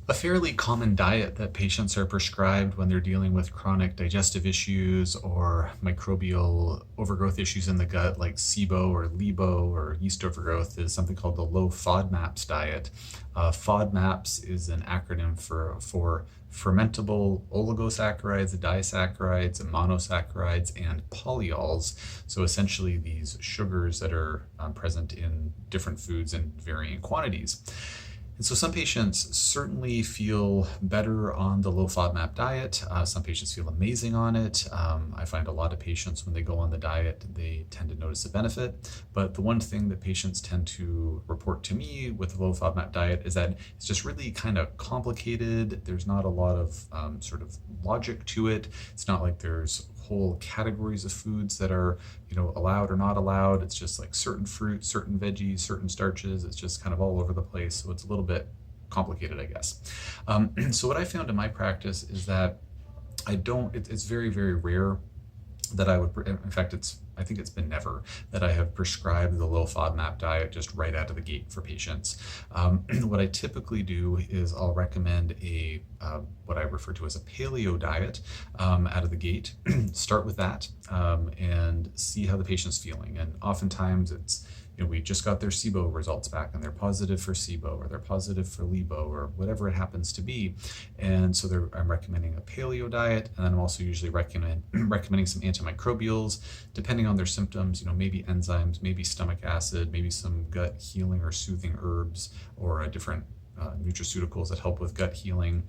A fairly common diet that patients are prescribed when they're dealing with chronic digestive issues or microbial overgrowth issues in the gut, like SIBO or LIBO or yeast overgrowth, is something called the low FODMAPs diet. FODMAPs is an acronym for fermentable oligosaccharides, disaccharides, monosaccharides, and polyols. So essentially these sugars that are present in different foods in varying quantities. And so some patients certainly feel better on the low FODMAP diet. Some patients feel amazing on it. I find a lot of patients, when they go on the diet, they tend to notice a benefit. But the one thing that patients tend to report to me with the low FODMAP diet is that it's just really kind of complicated. There's not a lot of sort of logic to it. It's not like there's whole categories of foods that are, allowed or not allowed. It's just like certain fruits, certain veggies, certain starches. It's just kind of all over the place. So it's a little bit complicated, I guess. So what I found in my practice is that it's very, very rare that I would, in fact, I think it's been never that I have prescribed the low FODMAP diet just right out of the gate for patients. What I typically do is I'll recommend what I refer to as a paleo diet out of the gate. Start with that and see how the patient's feeling. And oftentimes it's, we just got their SIBO results back and they're positive for SIBO or they're positive for LIBO or whatever it happens to be. And so I'm recommending a paleo diet, and then I'm also usually recommending some antimicrobials, depending on their symptoms, maybe enzymes, maybe stomach acid, maybe some gut healing or soothing herbs or different nutraceuticals that help with gut healing.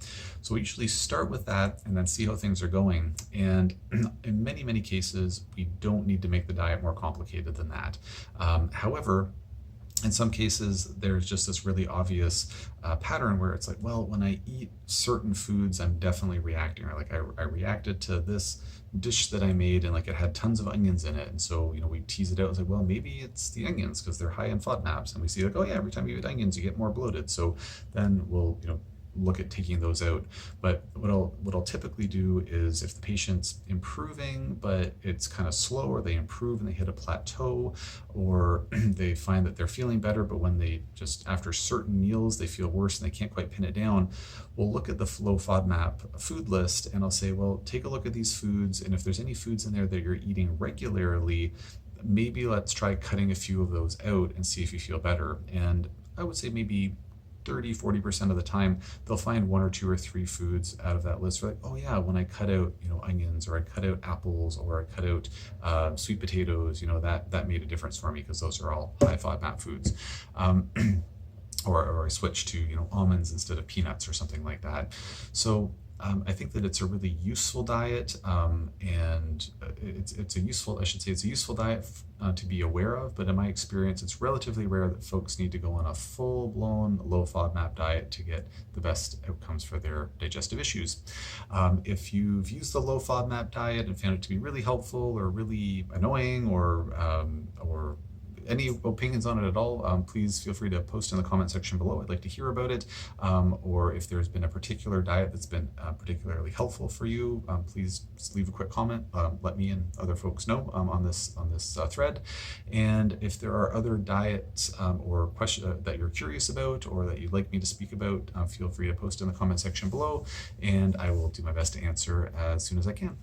So we usually start with that and then see how things are going. And in many, many cases, we don't need to make the diet more complicated than that. However, in some cases, there's just this really obvious pattern where it's like, well, when I eat certain foods, I'm definitely reacting. Or like I reacted to this dish that I made and like it had tons of onions in it. And so, we tease it out and say, well, maybe it's the onions because they're high in FODMAPs. And we see like, oh yeah, every time you eat onions, you get more bloated. So then we'll, look at taking those out. But what I'll typically do is if the patient's improving, but it's kind of slow, or they improve and they hit a plateau, or they find that they're feeling better, but when they just after certain meals, they feel worse and they can't quite pin it down, we'll look at the low FODMAP food list and I'll say, well, take a look at these foods. And if there's any foods in there that you're eating regularly, maybe let's try cutting a few of those out and see if you feel better. And I would say maybe 30-40% of the time they'll find one or two or three foods out of that list. They're like, oh yeah, when I cut out onions, or I cut out apples, or I cut out sweet potatoes, that made a difference for me because those are all high FODMAP foods. Or I switched to almonds instead of peanuts or something like that. So I think that it's a really useful diet, and it's a useful diet to be aware of. But in my experience, it's relatively rare that folks need to go on a full-blown low FODMAP diet to get the best outcomes for their digestive issues. If you've used the low FODMAP diet and found it to be really helpful or really annoying, or any opinions on it at all, please feel free to post in the comment section below. I'd like to hear about it. Or if there's been a particular diet that's been particularly helpful for you, please leave a quick comment. Let me and other folks know on this thread. And if there are other diets or questions that you're curious about or that you'd like me to speak about, feel free to post in the comment section below, and I will do my best to answer as soon as I can.